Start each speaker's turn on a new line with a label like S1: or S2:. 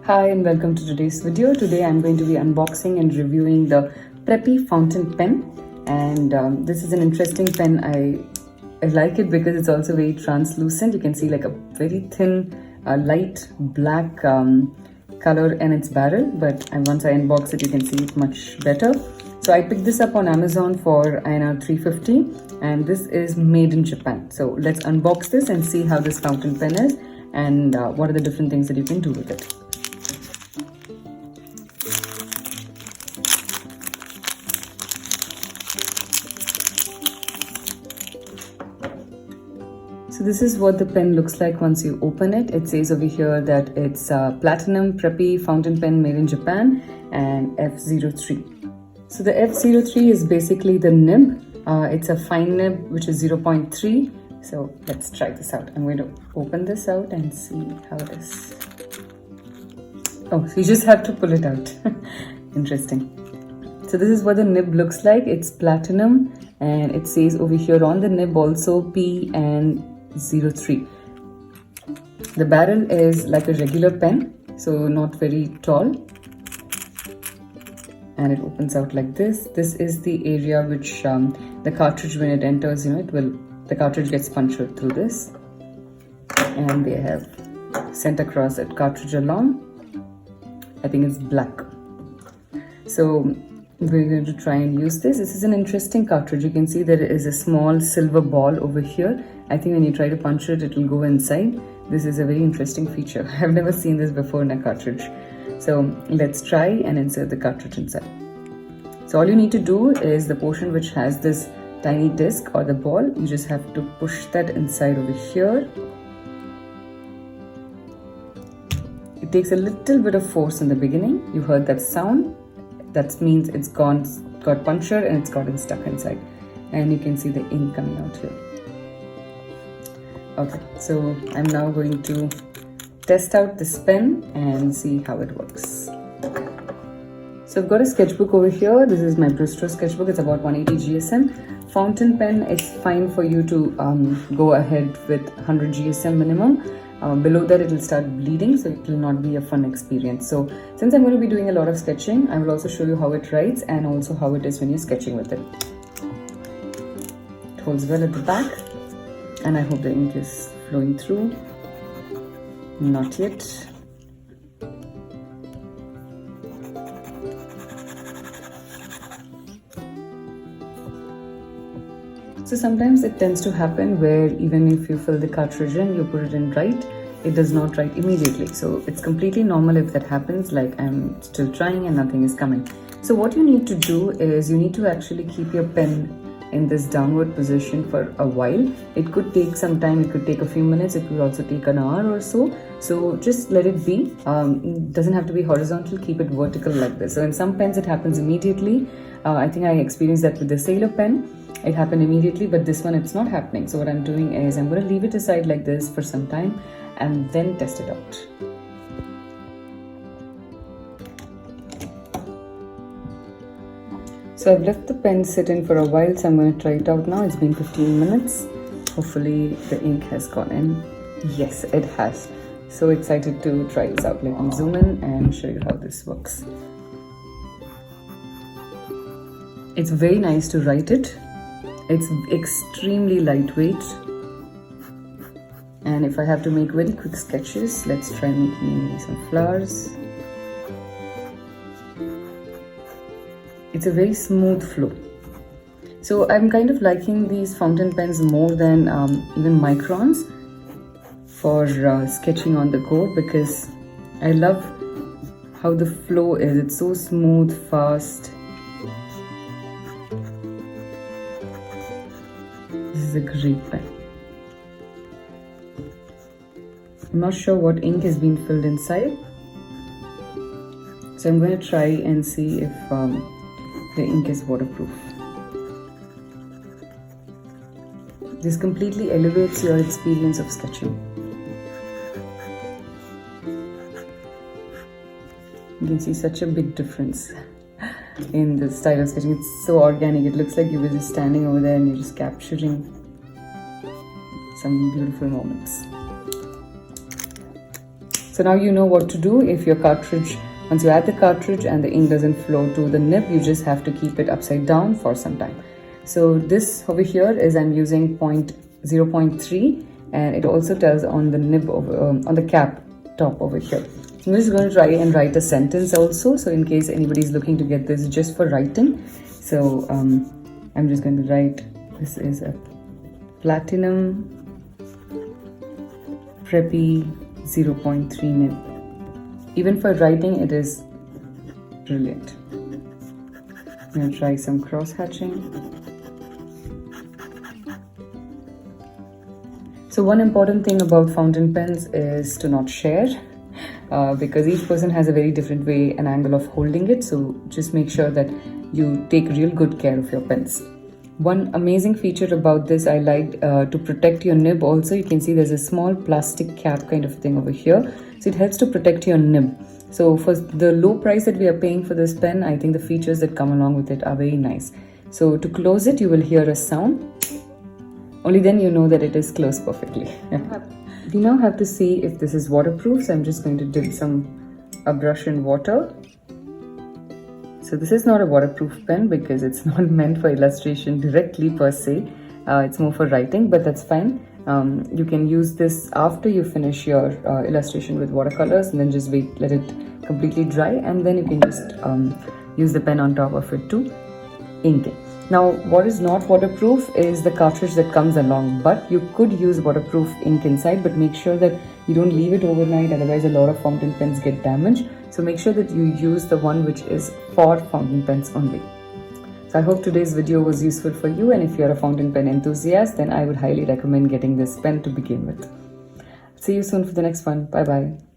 S1: Hi and welcome to today's video. Today I'm going to be unboxing and reviewing the Preppy Fountain Pen, and this is an interesting pen. I like it because it's also very translucent. You can see like a very thin light black color in its barrel, but once I unbox it you can see it much better. So I picked this up on Amazon for INR 350 and this is made in Japan. So let's unbox this and see how this fountain pen is and what are the different things that you can do with it. So this is what the pen looks like once you open it. It says over here that it's Platinum Preppy Fountain Pen made in Japan and F03. So the F03 is basically the nib. It's a fine nib which is 0.3. So let's try this out. I'm going to open this out and see how it is. Oh, so you just have to pull it out. Interesting. So this is what the nib looks like. It's platinum and it says over here on the nib also P and 03. The barrel is like a regular pen, so not very tall, and it opens out like this. This is the area which the cartridge, when it enters, the cartridge gets punctured through this, and they have sent across that cartridge along. I think it's black. So we're going to try and use this. This is an interesting cartridge. You can see there is a small silver ball over here. I think when you try to punch it, it will go inside. This is a very interesting feature. I've never seen this before in a cartridge. So let's try and insert the cartridge inside. So all you need to do is the portion which has this tiny disc or the ball, you just have to push that inside over here. It takes a little bit of force in the beginning. You heard that sound. That means it's got punctured and it's gotten stuck inside. And you can see the ink coming out here. Okay, so I'm now going to test out this pen and see how it works. So I've got a sketchbook over here. This is my Bristol sketchbook. It's about 180 GSM. Fountain pen, it's fine for you to go ahead with 100 GSM minimum. Below that it will start bleeding, so it will not be a fun experience. So since I'm going to be doing a lot of sketching, I will also show you how it writes and also how it is when you're sketching with it. It holds well at the back, and I hope the ink is flowing through. Not yet. So sometimes it tends to happen where even if you fill the cartridge in, you put it in right, it does not write immediately. So it's completely normal if that happens, like I'm still trying and nothing is coming. So what you need to do is you need to actually keep your pen in this downward position for a while. It could take some time, it could take a few minutes, it could also take an hour or so. So just let it be. It doesn't have to be horizontal, keep it vertical like this. So in some pens it happens immediately. I think I experienced that with the Sailor pen. It happened immediately, but this one it's not happening. So what I'm doing is I'm going to leave it aside like this for some time and then test it out. So I've left the pen sit in for a while, so I'm going to try it out now. It's been 15 minutes. Hopefully the ink has gone in. Yes, it has. So excited to try this out. Let me zoom in and show you how this works. It's very nice to write it. It's extremely lightweight. And if I have to make very quick sketches, let's try making some flowers. It's a very smooth flow. So I'm kind of liking these fountain pens more than even microns for sketching on the go, because I love how the flow is. It's so smooth, fast. This is a great pen. I'm not sure what ink has been filled inside, so I'm going to try and see if the ink is waterproof. This completely elevates your experience of sketching. You can see such a big difference in the style of sketching. It's so organic. It looks like you were just standing over there and you're just capturing some beautiful moments. So now you know what to do if your cartridge, once you add the cartridge and the ink doesn't flow to the nib, you just have to keep it upside down for some time. So this over here is I'm using 0.3, and it also tells on the nib on the cap top over here. I'm just going to try and write a sentence also, so in case anybody is looking to get this just for writing. So I'm just going to write, this is a platinum Preppy 0.3 nib. Even for writing, it is brilliant. I'm going to try some cross hatching. So one important thing about fountain pens is to not share, because each person has a very different way and angle of holding it. So just make sure that you take real good care of your pens. One amazing feature about this I liked, to protect your nib also, you can see there's a small plastic cap kind of thing over here. So it helps to protect your nib. So for the low price that we are paying for this pen, I think the features that come along with it are very nice. So to close it, you will hear a sound. Only then you know that it is closed perfectly. We now have to see if this is waterproof. So I'm just going to dip a brush in water. So this is not a waterproof pen because it's not meant for illustration directly per se. It's more for writing, but that's fine. You can use this after you finish your illustration with watercolors, and then just wait, let it completely dry, and then you can just use the pen on top of it to ink it. Now, what is not waterproof is the cartridge that comes along, but you could use waterproof ink inside, but make sure that you don't leave it overnight, otherwise a lot of fountain pens get damaged. So make sure that you use the one which is for fountain pens only. So I hope today's video was useful for you, and if you're a fountain pen enthusiast, then I would highly recommend getting this pen to begin with. See you soon for the next one. Bye bye.